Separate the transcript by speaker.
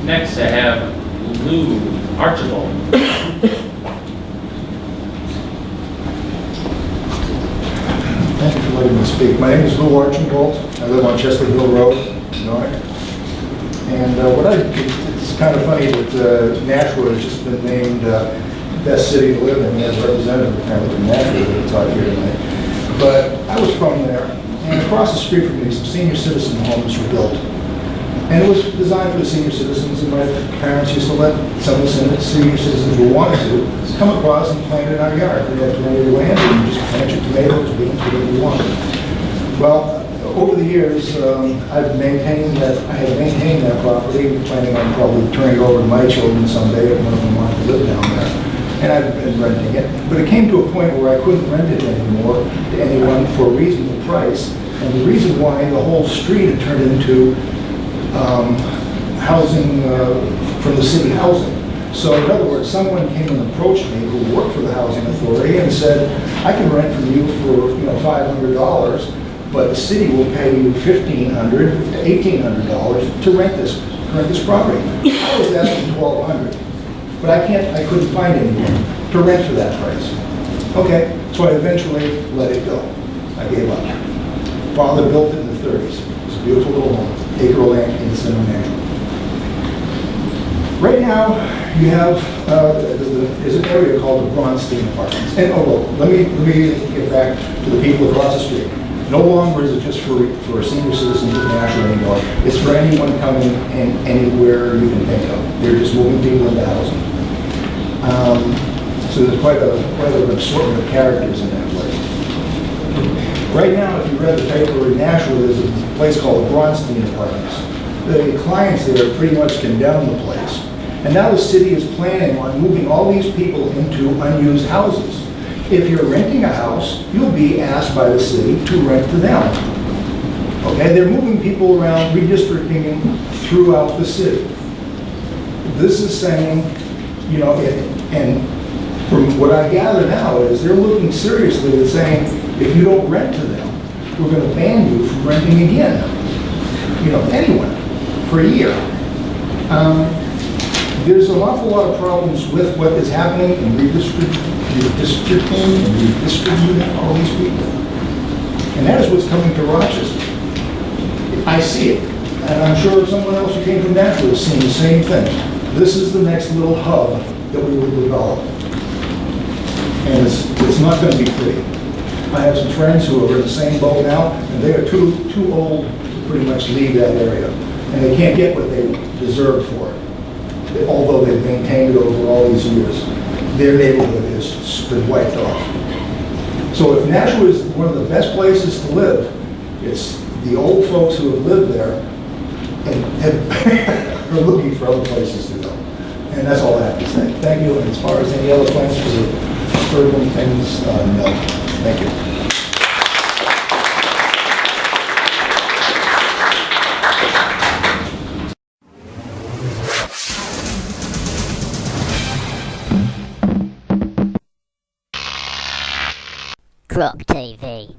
Speaker 1: Next, I have Lou Archibald.
Speaker 2: Thank you for letting me speak. My name is Lou Archibald. I live on Chester Hill Road, Newark. And it's kind of funny that Nashua has just been named best city to live in as representative apparently from Nashua that talk here tonight. But I was from there, and across the street from me, some senior citizen homes were built. And it was designed for the senior citizens, and my parents used to let some of the senior citizens who wanted to come across and plant in our yard. They had plenty of land, and just plant your tomatoes, beans, whatever you wanted. Well, over the years, I had maintained that property, planning on probably turning it over to my children someday if one of them wanted to live down there. And I've been renting it. But it came to a point where I couldn't rent it anymore to anyone for a reasonable price. And the reason why the whole street had turned into housing from the city housing. So in other words, someone came and approached me who worked for the housing authority and said, I can rent from you for $500, but the city will pay you $1,500 to $1,800 to rent this property. I was asking $1,200, but I couldn't find anyone to rent for that price. Okay, so I eventually let it go. I gave up. Father built it in the 30s. It was a beautiful little home, acre of land in the center of Nashville. Right now, you have there's an area called the Bronstein Apartments. And let me get back to the people across the street. No longer is it just for senior citizens of Nashville anymore. It's for anyone coming in anywhere you can think of. They're just moving people into housing. So there's quite an assortment of characters in that place. Right now, if you read the paper in Nashville, there's a place called the Bronstein Apartments. The clients there pretty much condemned the place. And now the city is planning on moving all these people into unused houses. If you're renting a house, you'll be asked by the city to rent to them. Okay, they're moving people around, redistricting throughout the city. This is saying, and from what I gather now is they're looking seriously at saying, if you don't rent to them, we're going to ban you from renting again. Anyone, for a year. There's an awful lot of problems with what is happening in redistricting and redistributing all these people. And that is what's coming to Rochester. I see it. And I'm sure someone else who came from Nashville is seeing the same thing. This is the next little hub that we will develop. And it's not going to be pretty. I have some friends who are in the same boat now, and they are too old to pretty much leave that area. And they can't get what they deserve for it, although they've maintained it over all these years. Their neighborhood has been wiped off. So if Nashua is one of the best places to live, it's the old folks who have lived there and are looking for other places to go. And that's all I have to say. Thank you. And as far as any other plans for the urban things, no. Thank you.
Speaker 3: GrokTV.